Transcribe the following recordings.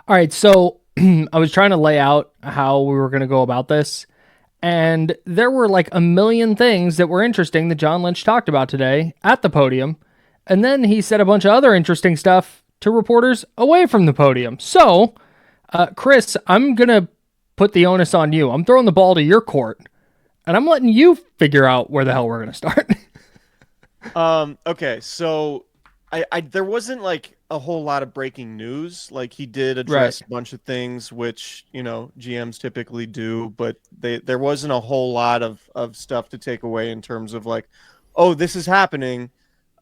All right, so I was trying to lay out how we were going to go about this, and there were like a million things that were interesting that John Lynch talked about today at the podium, and then he said a bunch of other interesting stuff to reporters away from the podium. So, Chris, I'm going to put the onus on you. I'm throwing the ball to your court, and I'm letting you figure out where the hell we're going to start. Okay, so I there wasn't like a whole lot of breaking news. Like he did Right. address a bunch of things which, GMs typically do, but there wasn't a whole lot of stuff to take away in terms of like, oh, this is happening.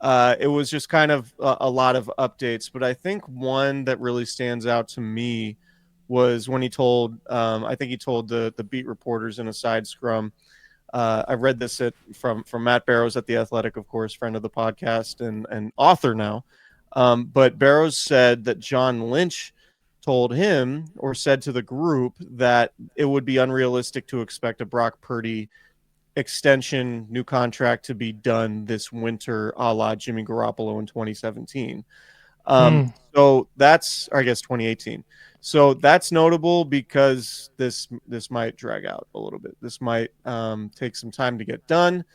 It was just kind of a lot of updates, but I think one that really stands out to me was when he told, I think he told the beat reporters in a side scrum. I read this from Matt Barrows at The Athletic, of course, friend of the podcast and author now. But Barrows said that John Lynch told him or said to the group that it would be unrealistic to expect a Brock Purdy extension, new contract to be done this winter, a la Jimmy Garoppolo in 2017. Hmm. So that's, or I guess 2018. So that's notable because this might drag out a little bit. This might take some time to get done.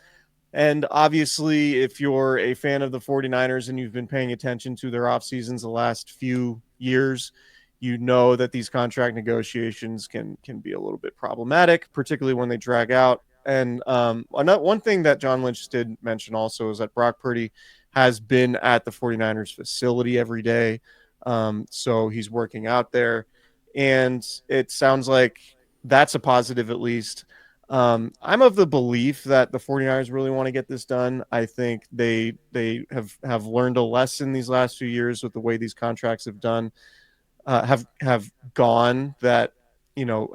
And obviously, if you're a fan of the 49ers and you've been paying attention to their off seasons the last few years, you know that these contract negotiations can be a little bit problematic, particularly when they drag out. And one thing that John Lynch did mention also is that Brock Purdy has been at the 49ers facility every day. So he's working out there. And it sounds like that's a positive at least. I'm of the belief that the 49ers really want to get this done. I think they have learned a lesson these last few years with the way these contracts have gone, that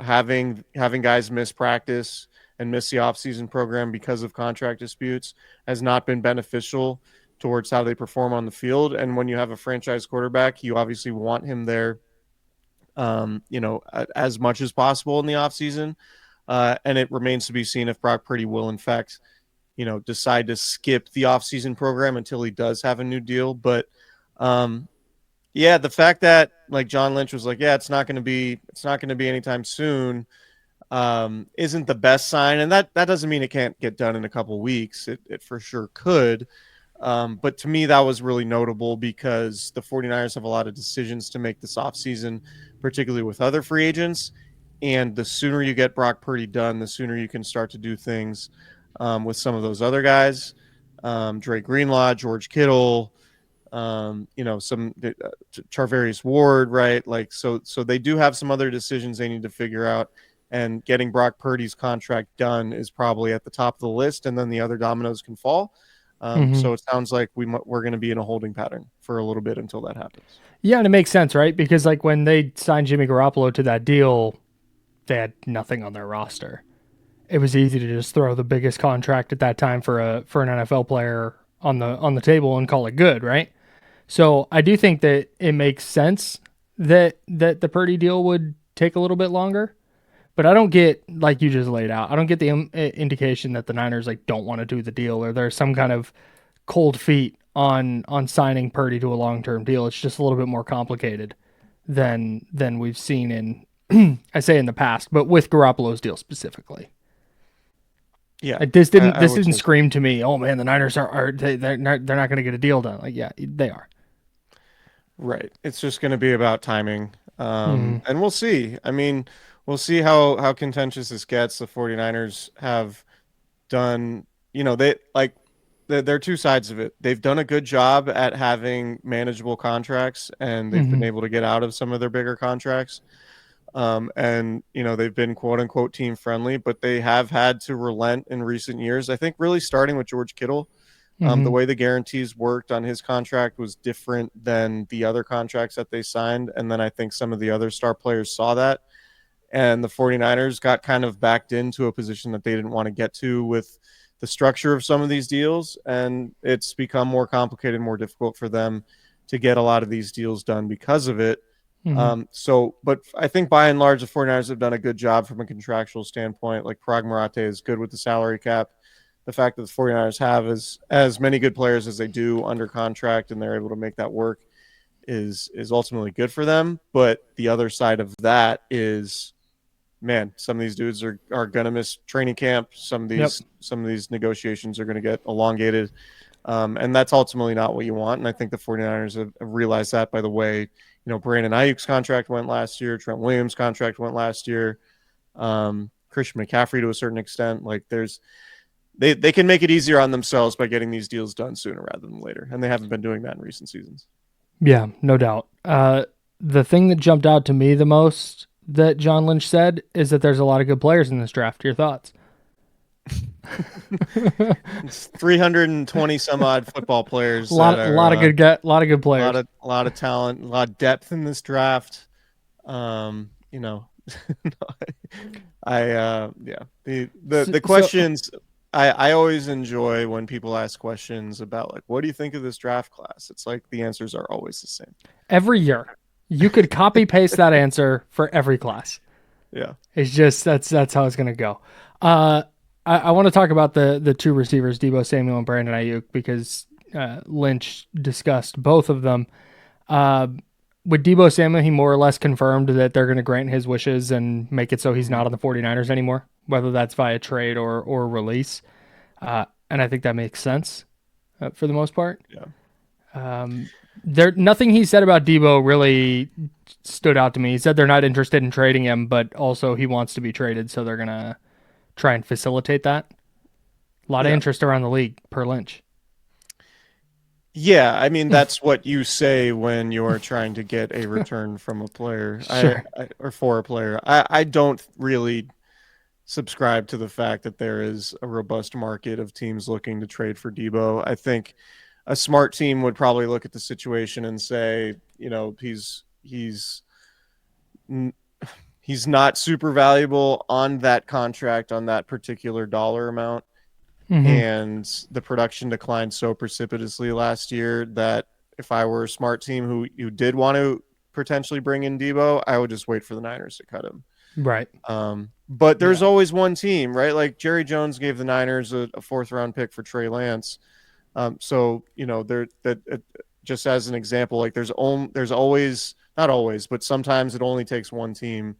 having guys miss practice and miss the offseason program because of contract disputes has not been beneficial towards how they perform on the field. And when you have a franchise quarterback, you obviously want him there, as much as possible in the offseason. And it remains to be seen if Brock Purdy will, in fact, decide to skip the offseason program until he does have a new deal. But yeah, the fact that like John Lynch was like, yeah, it's not going to be anytime soon, isn't the best sign. And that doesn't mean it can't get done in a couple weeks. It for sure could. But to me, that was really notable because the 49ers have a lot of decisions to make this offseason, particularly with other free agents. And the sooner you get Brock Purdy done, the sooner you can start to do things with some of those other guys, Dre Greenlaw, George Kittle, some Charvarius Ward, right? Like, so they do have some other decisions they need to figure out. And getting Brock Purdy's contract done is probably at the top of the list, and then the other dominoes can fall. Mm-hmm. So it sounds like we're going to be in a holding pattern for a little bit until that happens. Yeah, and it makes sense, right? Because like when they signed Jimmy Garoppolo to that deal, they had nothing on their roster. It was easy to just throw the biggest contract at that time for an NFL player on the table and call it good, right? So I do think that it makes sense that the Purdy deal would take a little bit longer, but I don't get, like you just laid out, I don't get the indication that the Niners like don't want to do the deal or there's some kind of cold feet on signing Purdy to a long term deal. It's just a little bit more complicated than we've seen in I say in the past, but with Garoppolo's deal specifically. Yeah, Like this I, didn't I this would didn't say scream to me, oh man, the Niners they're not going to get a deal done. Like yeah, they are. right. It's just going to be about timing. Mm-hmm. And we'll see. I mean, we'll see how contentious this gets. The 49ers have done, they like, there are two sides of it. They've done a good job at having manageable contracts, and they've been Mm-hmm. able to get out of some of their bigger contracts. And they've been quote unquote team friendly, but they have had to relent in recent years. I think really starting with George Kittle, the Mm-hmm. way the guarantees worked on his contract was different than the other contracts that they signed. And then I think some of the other star players saw that, and the 49ers got kind of backed into a position that they didn't want to get to with the structure of some of these deals. And it's become more complicated, more difficult for them to get a lot of these deals done because of it. Mm-hmm. But I think by and large, the 49ers have done a good job from a contractual standpoint. Like Parag Marate is good with the salary cap. The fact that the 49ers have as many good players as they do under contract and they're able to make that work is ultimately good for them. But the other side of that is, man, some of these dudes are going to miss training camp. Some of these negotiations are going to get elongated. And that's ultimately not what you want. And I think the 49ers have realized that by the way, Brandon Aiyuk's contract went last year. Trent Williams' contract went last year. Christian McCaffrey to a certain extent. Like they can make it easier on themselves by getting these deals done sooner rather than later. And they haven't been doing that in recent seasons. Yeah, no doubt. The thing that jumped out to me the most that John Lynch said is that there's a lot of good players in this draft. Your thoughts? It's 320 some odd football players. A lot of good players. A lot of talent, a lot of depth in this draft. The questions. I always enjoy when people ask questions about like, what do you think of this draft class? It's like the answers are always the same. Every year, you could copy paste that answer for every class. Yeah, it's just that's how it's gonna go. I want to talk about the two receivers, Deebo Samuel and Brandon Aiyuk, because Lynch discussed both of them. With Deebo Samuel, he more or less confirmed that they're going to grant his wishes and make it so he's not on the 49ers anymore, whether that's via trade or release. And I think that makes sense for the most part. Yeah. Nothing he said about Deebo really stood out to me. He said they're not interested in trading him, but also he wants to be traded, so they're going to try and facilitate that. A lot of interest around the league per Lynch. Yeah, I mean, that's what you say when you're trying to get a return from a player. Sure. Or for a player. I don't really subscribe to the fact that there is a robust market of teams looking to trade for Deebo. I think a smart team would probably look at the situation and say, he's not super valuable on that contract, on that particular dollar amount. Mm-hmm. And the production declined so precipitously last year that if I were a smart team who did want to potentially bring in Deebo, I would just wait for the Niners to cut him. Right. But there's always one team, right? Like Jerry Jones gave the Niners a 4th round pick for Trey Lance. Just as an example, like there's always, not always, but sometimes it only takes one team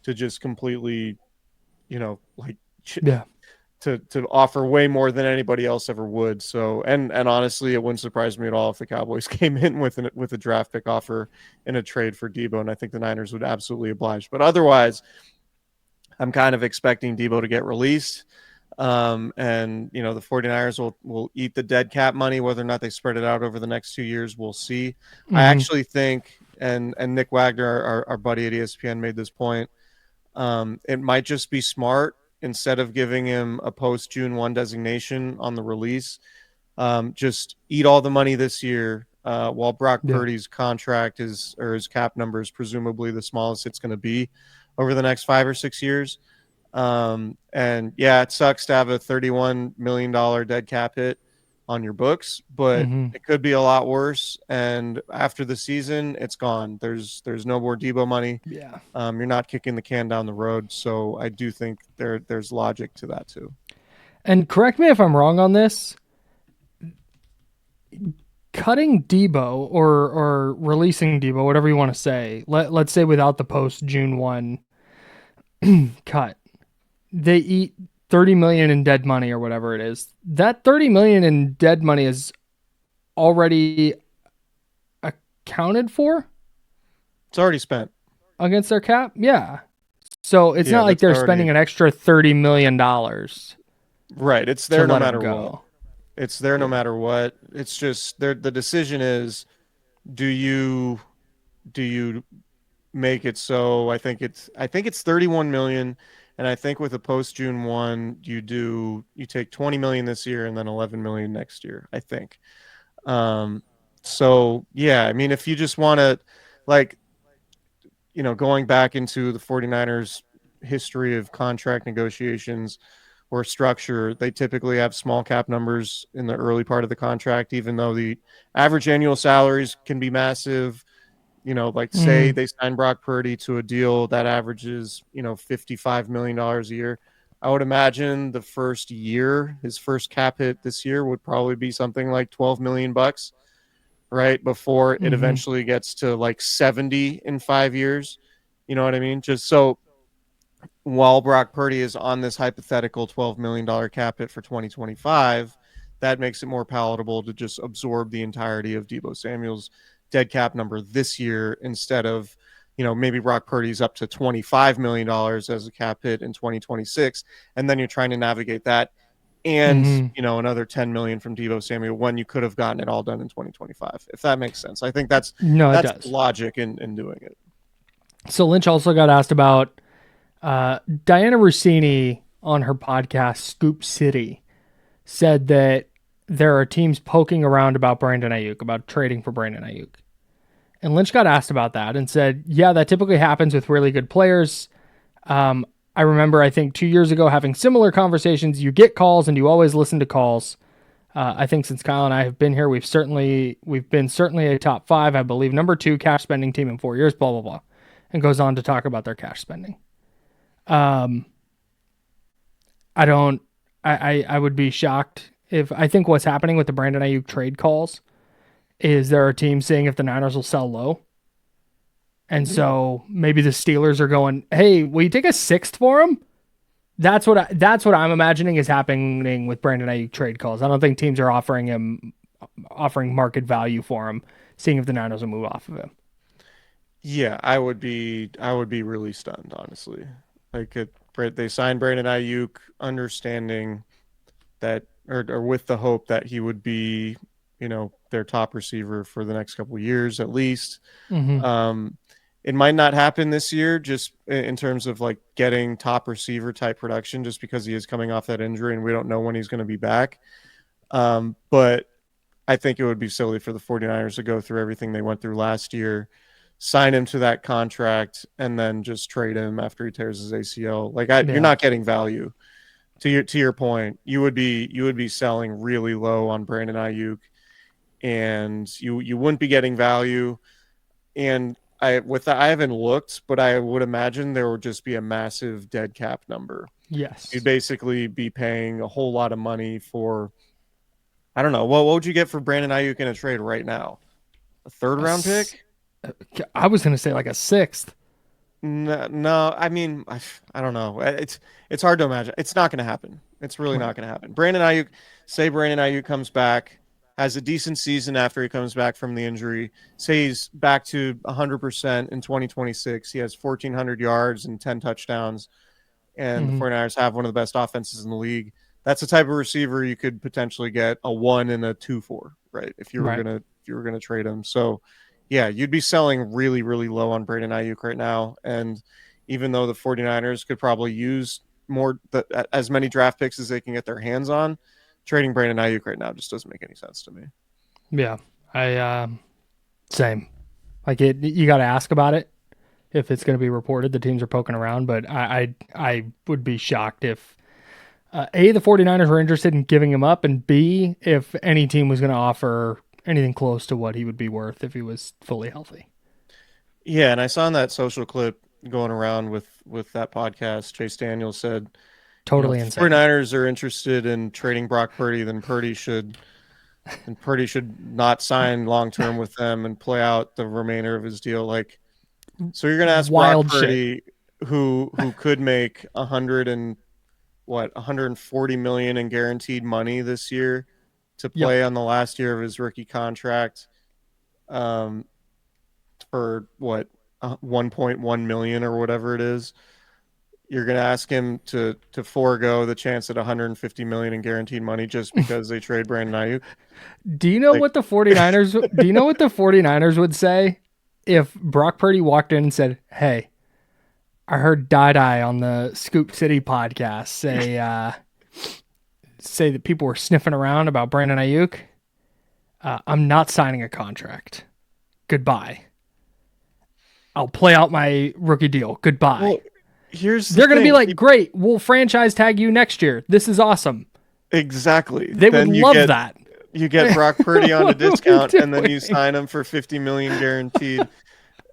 to just completely, to offer way more than anybody else ever would. So, and honestly, it wouldn't surprise me at all if the Cowboys came in with a draft pick offer in a trade for Deebo, and I think the Niners would absolutely oblige. But otherwise, I'm kind of expecting Deebo to get released. And the 49ers will eat the dead cap money. Whether or not they spread it out over the next 2 years, we'll see. Mm-hmm. I actually think, and Nick Wagner, our buddy at ESPN, made this point, it might just be smart, instead of giving him a post-June 1 designation on the release, just eat all the money this year while Brock Purdy's contract his cap number is presumably the smallest it's going to be over the next 5 or 6 years. And yeah, it sucks to have a $31 million dead cap hit on your books, but it could be a lot worse. And after the season, it's gone. There's no more Deebo money. Yeah. You're not kicking the can down the road. So I do think there's logic to that too. And correct me if I'm wrong on this. Cutting Deebo or releasing Deebo, whatever you want to say, let's say without the post June 1 cut, they eat $30 million in dead money or whatever it is. That $30 million in dead money is already accounted for. It's already spent against their cap. Yeah. So it's not like they're spending an extra $30 million. Right. It's there no matter what. It's there no matter what. It's just the decision is, do you make it so I think it's 31 million. And I think with a post June 1, you take 20 million this year and then 11 million next year, I think. So yeah, I mean, if you just want to, going back into the 49ers history of contract negotiations or structure, they typically have small cap numbers in the early part of the contract, even though the average annual salaries can be massive. Say they sign Brock Purdy to a deal that averages, $55 million a year. I would imagine the first year, his first cap hit this year would probably be something like $12 million. right? Before it Mhm. eventually gets to like 70 in 5 years. You know what I mean? Just so while Brock Purdy is on this hypothetical $12 million cap hit for 2025, that makes it more palatable to just absorb the entirety of Deebo Samuel's dead cap number this year instead of, maybe Brock Purdy's up to $25 million as a cap hit in 2026. And then you're trying to navigate that and, Mhm. another 10 million from Deebo Samuel when you could have gotten it all done in 2025, if that makes sense. I think that's No, it the does. logic in doing it. So Lynch also got asked about Diana Rossini on her podcast Scoop City said that there are teams poking around about Brandon Aiyuk, about trading for Brandon Aiyuk. And Lynch got asked about that and said, yeah, that typically happens with really good players. I remember, I think 2 years ago, having similar conversations. You get calls and you always listen to calls. I think since Kyle and I have been here, we've been certainly a top 5, I believe, number 2 cash spending team in 4 years, blah, blah, blah. And goes on to talk about their cash spending. I would be shocked I think what's happening with the Brandon Aiyuk trade calls is there are teams saying if the Niners will sell low. And so maybe the Steelers are going, hey, will you take a 6th for him? That's what I'm imagining is happening with Brandon Aiyuk trade calls. I don't think teams are offering market value for him, seeing if the Niners will move off of him. Yeah, I would be really stunned, honestly. Like they signed Brandon Aiyuk, understanding that, or with the hope that he would be, their top receiver for the next couple of years at least. Mm-hmm. It might not happen this year, just in terms of like getting top receiver type production, just because he is coming off that injury and we don't know when he's going to be back. But I think it would be silly for the 49ers to go through everything they went through last year, sign him to that contract, and then just trade him after he tears his ACL. You're not getting value. To your point, you would be selling really low on Brandon Aiyuk, and you wouldn't be getting value. And I haven't looked, but I would imagine there would just be a massive dead cap number. Yes, You'd basically be paying a whole lot of money for. I don't know. What would you get for Brandon Aiyuk in a trade right now? A 3rd round pick? I was going to say like a 6th. No, I mean, I don't know. It's hard to imagine. It's not going to happen. It's really not going to happen. Brandon Aiyuk comes back, has a decent season after he comes back from the injury. Say he's back to 100% in 2026. He has 1,400 yards and 10 touchdowns, and the 49ers have one of the best offenses in the league. That's the type of receiver you could potentially get a 1 and a 2 for, right? If you were gonna trade him. So yeah, you'd be selling really, really low on Brandon Aiyuk right now. And even though the 49ers could probably use as many draft picks as they can get their hands on, trading Brandon Aiyuk right now just doesn't make any sense to me. Yeah, same. Like you got to ask about it if it's going to be reported. The teams are poking around, but I would be shocked if A, the 49ers were interested in giving him up, and B, if any team was going to offer anything close to what he would be worth if he was fully healthy. Yeah, and I saw in that social clip going around with that podcast, Chase Daniels said, Totally if insane. 49ers are interested in trading Brock Purdy, then Purdy should not sign long term with them and play out the remainder of his deal. Like, so you're gonna ask Wild Brock Purdy, who could make 140 million in guaranteed money this year, to play on the last year of his rookie contract, for 1.1 million or whatever it is. You're going to ask him to forego the chance at 150 million in guaranteed money just because they trade Brandon Aiyuk. Do you know what the 49ers would say if Brock Purdy walked in and said, "Hey, I heard Die on the Scoop City podcast say that people were sniffing around about Brandon Aiyuk. I'm not signing a contract. Goodbye. I'll play out my rookie deal. Goodbye." Well, they're going to be like, "Great, we'll franchise tag you next year. This is awesome." Exactly. They would love that. You get Brock Purdy on a discount, and then you sign him for 50 million guaranteed.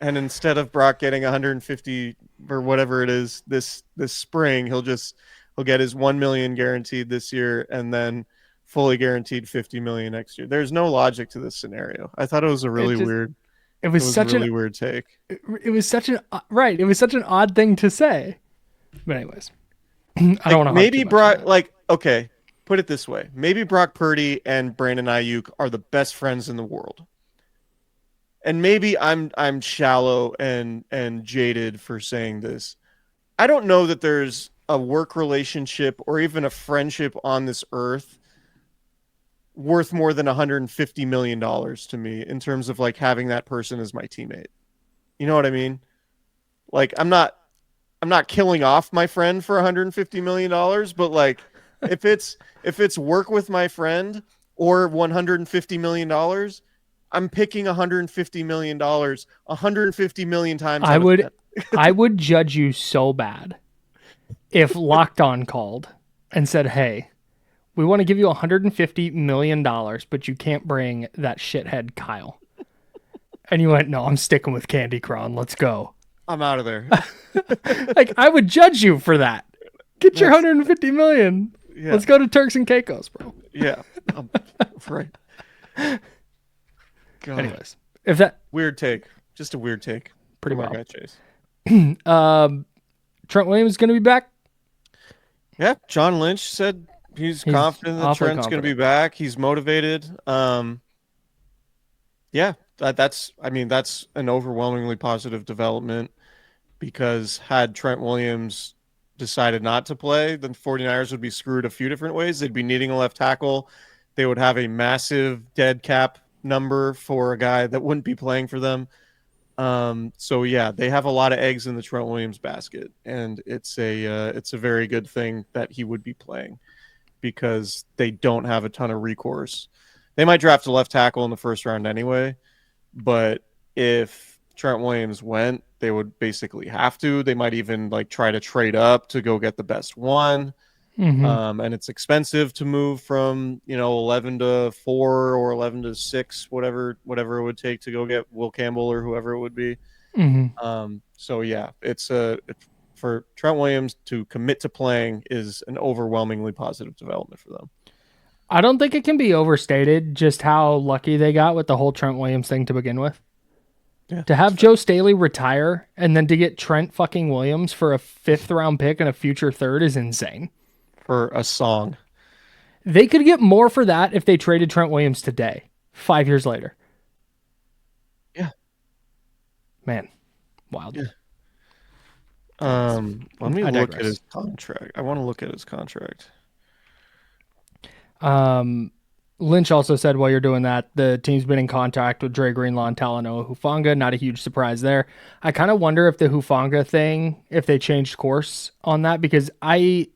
And instead of Brock getting 150 or whatever it is this spring, he'll get his 1 million guaranteed this year, and then fully guaranteed $50 million next year. There's no logic to this scenario. I thought it was a really weird. It was such a really weird take. It was such an right. It was such an odd thing to say. But anyways, I don't want to. Maybe Brock. Like, okay, put it this way: maybe Brock Purdy and Brandon Aiyuk are the best friends in the world. And maybe I'm shallow and jaded for saying this. I don't know that there's a work relationship or even a friendship on this earth worth more than $150 million to me in terms of like having that person as my teammate. You know what I mean? Like I'm not killing off my friend for $150 million, but like if it's work with my friend or $150 million, I'm picking $150 million 150 million times. I would judge you so bad if Locked On called and said, "Hey, we want to give you $150 million, but you can't bring that shithead Kyle." And you went, "No, I'm sticking with Candy Cron. Let's go. I'm out of there." Like, I would judge you for that. Get your $150 million. Yeah. Let's go to Turks and Caicos, bro. Yeah. Right. God. Anyways, if that weird take, just a weird take. Pretty well. Guy Chase. Trent Williams is going to be back. Yeah, John Lynch said he's confident that Trent's going to be back. He's motivated. Yeah, that's an overwhelmingly positive development because had Trent Williams decided not to play, the 49ers would be screwed a few different ways. They'd be needing a left tackle. They would have a massive dead cap number for a guy that wouldn't be playing for them. So yeah, they have a lot of eggs in the Trent Williams basket, and it's a very good thing that he would be playing because they don't have a ton of recourse. They might draft a left tackle in the first round anyway, but if Trent Williams went, they would basically have to. They might even like try to trade up to go get the best one. Mm-hmm. And it's expensive to move from 11 to 4 or 11 to 6, whatever it would take to go get Will Campbell or whoever it would be. Mm-hmm. So yeah, it's for Trent Williams to commit to playing is an overwhelmingly positive development for them. I don't think it can be overstated just how lucky they got with the whole Trent Williams thing to begin with. Yeah, to have Joe Staley retire and then to get Trent fucking Williams for a 5th round pick and a future 3rd is insane. For a song. They could get more for that if they traded Trent Williams today, 5 years later. Yeah. Man, wild. Yeah. Let me look at his contract. I want to look at his contract. Lynch also said while you're doing that, the team's been in contact with Dre Greenlaw and Talanoa Hufanga. Not a huge surprise there. I kind of wonder if the Hufanga thing, if they changed course on that, because I've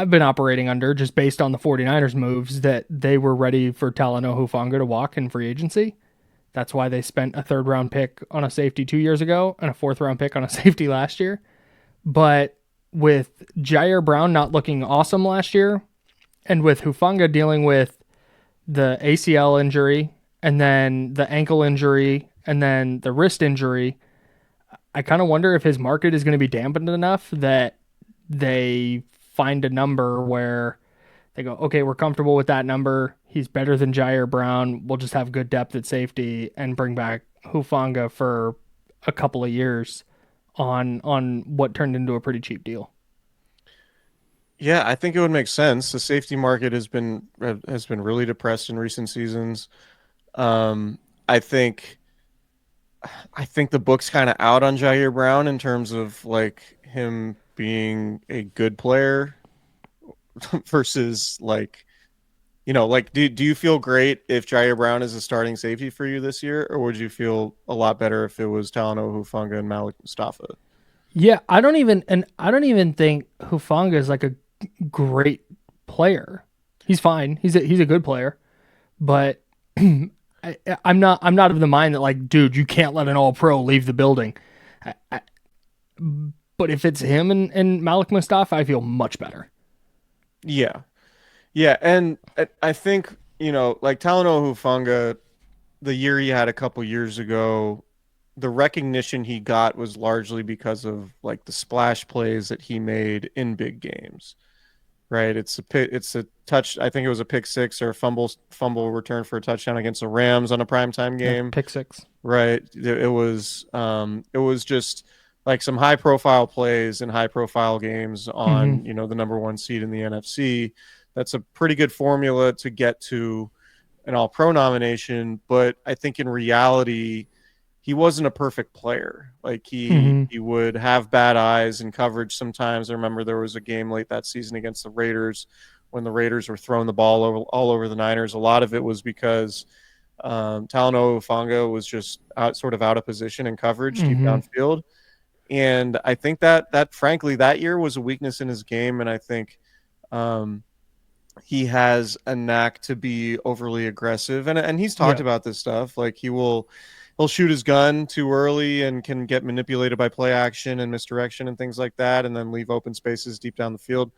been operating under, just based on the 49ers moves, that they were ready for Talanoa Hufanga to walk in free agency. That's why they spent a 3rd round pick on a safety 2 years ago and a 4th round pick on a safety last year. But with Jair Brown not looking awesome last year, and with Hufanga dealing with the ACL injury and then the ankle injury and then the wrist injury, I kind of wonder if his market is going to be dampened enough that they find a number where they go, okay, we're comfortable with that number. He's better than Jair Brown. We'll just have good depth at safety and bring back Hufanga for a couple of years on what turned into a pretty cheap deal. Yeah, I think it would make sense. The safety market has been really depressed in recent seasons. I think the book's kind of out on Jair Brown in terms of like him being a good player versus like, do you feel great if Jair Brown is a starting safety for you this year, or would you feel a lot better if it was Talanoa Hufanga and Malik Mustafa? Yeah, I don't even think Hufanga is like a great player. He's fine. He's a good player, but I'm not of the mind that like, dude, you can't let an all-pro leave the building. But if it's him and Malik Mustafa, I feel much better. Yeah. Yeah, and I think, like Talanoa Hufanga, the year he had a couple years ago, the recognition he got was largely because of like the splash plays that he made in big games. right? It's a touch. I think it was a pick six or a fumble return for a touchdown against the Rams on a primetime game. Yeah, pick six. Right. It was just like some high profile plays and high profile games on, the number one seed in the NFC. That's a pretty good formula to get to an all pro nomination. But I think in reality, he wasn't a perfect player. Like he would have bad eyes and coverage sometimes. I remember there was a game late that season against the Raiders when the Raiders were throwing the ball all over the Niners. A lot of it was because Talanoa Hufanga was just sort of out of position in coverage deep downfield. And I think that frankly, that year was a weakness in his game. And I think he has a knack to be overly aggressive. And he's talked about this stuff. Like he'll shoot his gun too early and can get manipulated by play action and misdirection and things like that, and then leave open spaces deep down the field.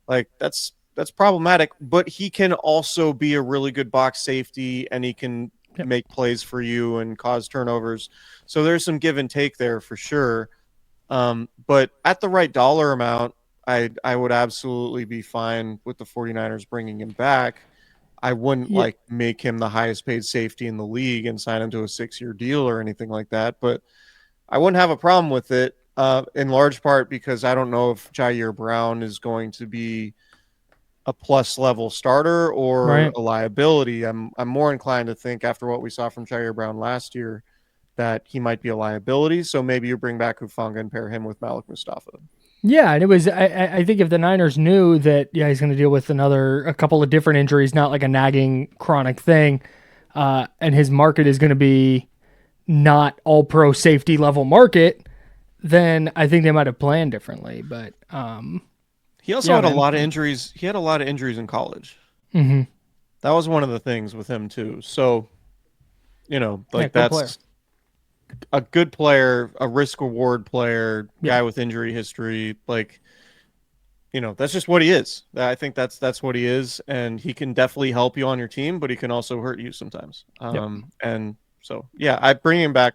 Like that's problematic, but he can also be a really good box safety, and he can make plays for you and cause turnovers. So there's some give and take there for sure. But at the right dollar amount, I would absolutely be fine with the 49ers bringing him back. I wouldn't make him the highest paid safety in the league and sign him to a 6-year deal or anything like that. But I wouldn't have a problem with it, in large part because I don't know if Jair Brown is going to be a plus level starter or a liability. I'm more inclined to think after what we saw from Jair Brown last year that he might be a liability. So maybe you bring back Hufanga and pair him with Malik Mustafa. Yeah, and it was. I think if the Niners knew that, he's going to deal with a couple of different injuries, not like a nagging chronic thing, and his market is going to be not all pro safety level market, then I think they might have planned differently. But he also had a lot of injuries. He had a lot of injuries in college. Mm-hmm. That was one of the things with him too. So, that's player. A good player, a risk reward player, guy with injury history. Like, that's just what he is. I think that's what he is. And he can definitely help you on your team, but he can also hurt you sometimes. And so, I bring him back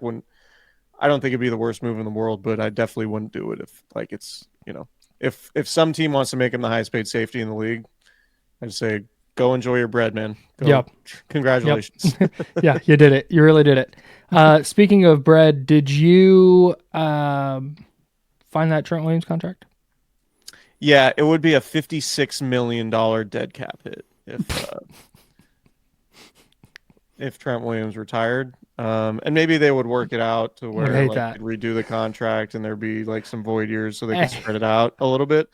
I don't think it'd be the worst move in the world, but I definitely wouldn't do it if some team wants to make him the highest paid safety in the league, I'd say, go enjoy your bread, man. Congratulations. Yeah, you did it. You really did it. Speaking of bread, did you find that Trent Williams contract? Yeah, it would be a $56 million dead cap hit if Trent Williams retired. And maybe they would work it out to where they'd redo the contract and there'd be like some void years so they could spread it out a little bit.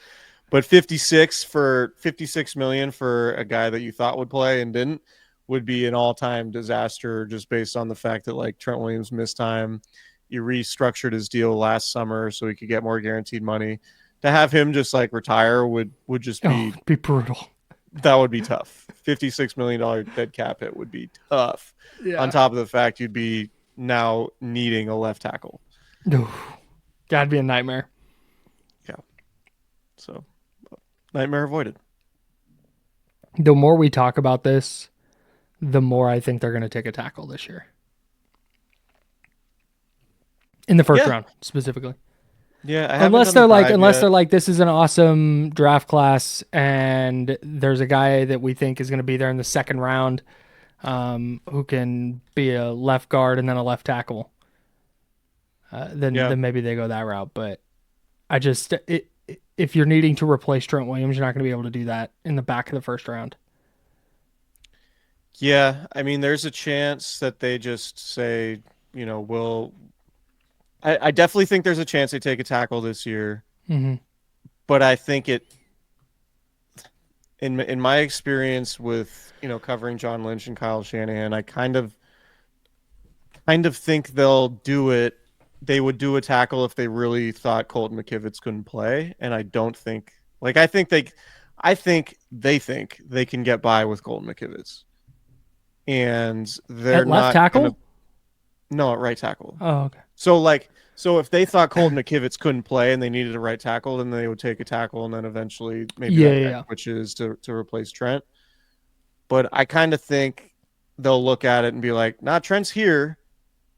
But $56 million for a guy that you thought would play and didn't would be an all-time disaster, just based on the fact that like Trent Williams missed time. You restructured his deal last summer so he could get more guaranteed money. To have him just like retire would just be brutal. That would be tough. $56 million dead cap hit would be tough. Yeah. On top of the fact you'd be now needing a left tackle. That'd be a nightmare. Yeah. So, nightmare avoided. The more we talk about this, the more I think they're going to take a tackle this year. In the first round, specifically. Yeah, unless they're like, this is an awesome draft class, and there's a guy that we think is going to be there in the second round, who can be a left guard and then a left tackle. Then maybe they go that route. But I just, if you're needing to replace Trent Williams, you're not going to be able to do that in the back of the first round. Yeah, I mean, there's a chance that they just say, I definitely think there's a chance they take a tackle this year. Mm-hmm. But I think in my experience with, covering John Lynch and Kyle Shanahan, I kind of think they'll do it. They would do a tackle if they really thought Colton McKivitz couldn't play. And I don't think, I think they think they can get by with Colton McKivitz. And they're at left tackle? No, at right tackle. Oh, okay. So if they thought Colton McKivitz couldn't play and they needed a right tackle, then they would take a tackle and then eventually maybe switches to replace Trent. But I kind of think they'll look at it and be like, nah, Trent's here,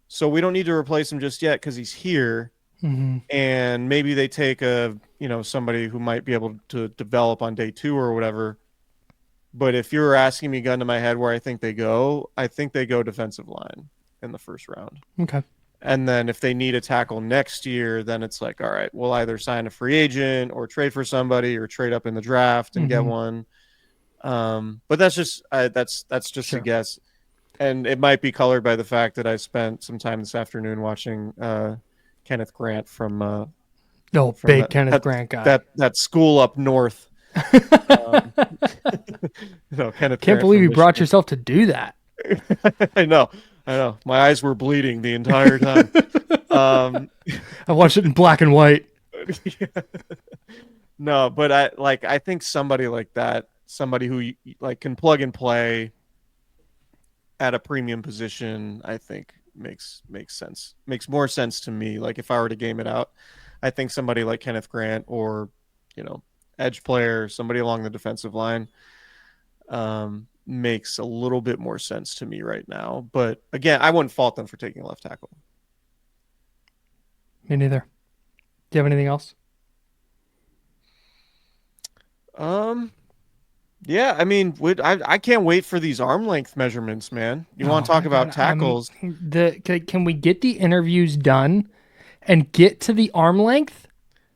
so we don't need to replace him just yet because he's here. and maybe they take somebody who might be able to develop on day 2 or whatever. But if you're asking me gun to my head where I think they go defensive line in the first round. Okay. And then if they need a tackle next year, then it's like, all right, we'll either sign a free agent or trade for somebody or trade up in the draft and get one. But that's just Sure. a guess. And it might be colored by the fact that I spent some time this afternoon watching Kenneth Grant from big Kenneth Grant guy. That school up north. Kenneth Can't believe you brought yourself to do that. I know. My eyes were bleeding the entire time. I watched it in black and white. Yeah. No, but I think somebody like that, somebody who like can plug and play at a premium position, I think makes sense. Makes more sense to me. Like if I were to game it out, I think somebody like Kenneth Grant or, edge player, somebody along the defensive line, makes a little bit more sense to me right now. But again, I wouldn't fault them for taking a left tackle. Me neither. Do you have anything else? Yeah, I mean, I can't wait for these arm length measurements, man. You want to talk about tackles? Can we get the interviews done and get to the arm length?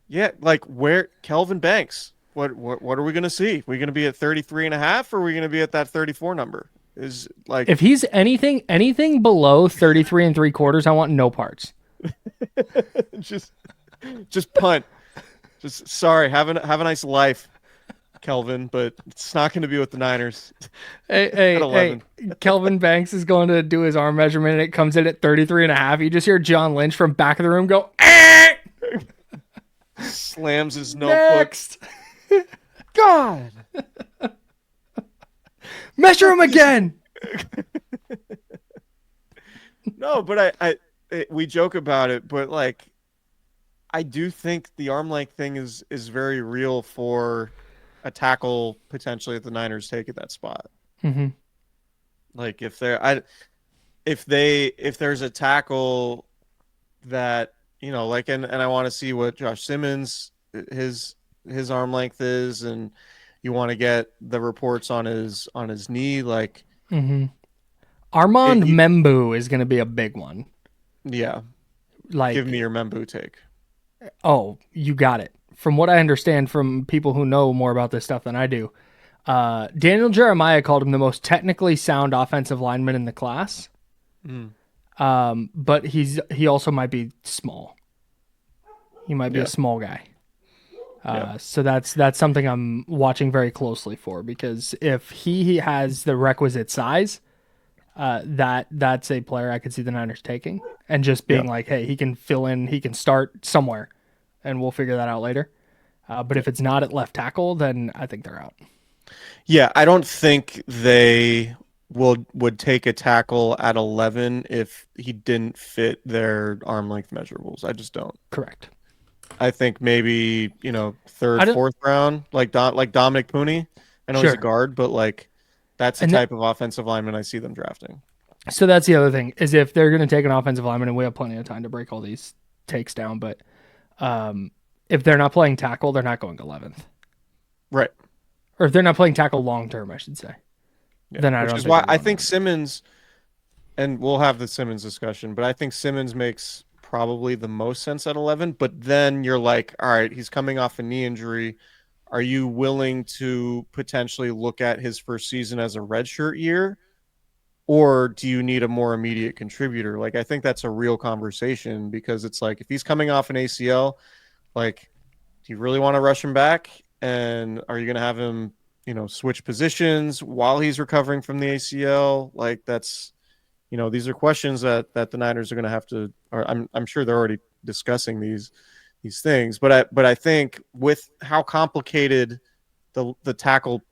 Yeah, like where Kelvin Banks. What are we going to see? Are we going to be at 33.5 or are we going to be at that 34 number? Is like if he's anything below 33 3/4, I want no parts. just punt. Just sorry, have a nice life, Kelvin, but it's not going to be with the Niners. Hey, Kelvin Banks is going to do his arm measurement and it comes in at 33.5. You just hear John Lynch from back of the room go, "Eh!" Slams his notebook. Next. God. Measure him again. No, but we joke about it, but like I do think the arm length thing is very real for a tackle potentially if the Niners take at that spot. Mm-hmm. Like if there's a tackle that, like, and I want to see what Josh Simmons, his arm length is, and you want to get the reports on his knee, like Armand Membu is going to be a big one. Yeah. Like, give me your Membu take. Oh, you got it. From what I understand from people who know more about this stuff than I do, Daniel Jeremiah called him the most technically sound offensive lineman in the class. But he also might be small. He might be a small guy. So that's something I'm watching very closely for, because if he has the requisite size, that's a player I could see the Niners taking and just being like, hey, he can fill in, he can start somewhere, and we'll figure that out later. But if it's not at left tackle, then I think they're out. Yeah, I don't think they would take a tackle at 11 if he didn't fit their arm length measurables. I just don't. Correct. I think maybe, third, fourth round, like Dominic Pooney. I know he's a guard, but like that's the type of offensive lineman I see them drafting. So that's the other thing, is if they're going to take an offensive lineman, and we have plenty of time to break all these takes down, but if they're not playing tackle, they're not going 11th. Right. Or if they're not playing tackle long term, I should say. Yeah. Then I don't. Which is why I think Simmons, and we'll have the Simmons discussion, but I think Simmons makes probably the most sense at 11. But then you're like, all right, he's coming off a knee injury. Are you willing to potentially look at his first season as a redshirt year? Or do you need a more immediate contributor? Like, I think that's a real conversation, because it's like, if he's coming off an ACL, like, do you really want to rush him back? And are you going to have him, switch positions while he's recovering from the ACL? Like, that's, these are questions that the Niners are going to have to, or I'm sure they're already discussing these things. But I think with how complicated the tackle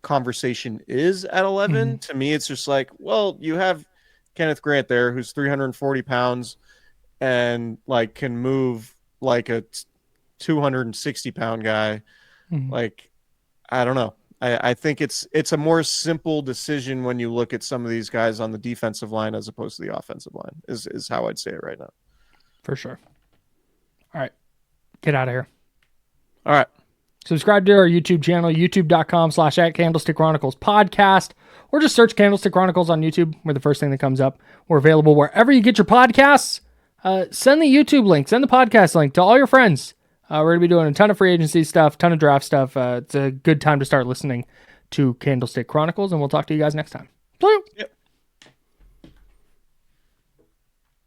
conversation is at 11, to me, it's just like, well, you have Kenneth Grant there, who's 340 pounds and like can move like a 260-pound guy. Like, I don't know. I think it's a more simple decision when you look at some of these guys on the defensive line as opposed to the offensive line, is how I'd say it right now. For sure. Get out of here. All right. Subscribe to our YouTube channel, youtube.com/@Candlestick Chronicles Podcast, or just search Candlestick Chronicles on YouTube. We're the first thing that comes up. We're available wherever you get your podcasts. Send the YouTube link, send the podcast link to all your friends. We're going to be doing a ton of free agency stuff, ton of draft stuff. It's a good time to start listening to Candlestick Chronicles, and we'll talk to you guys next time. See you.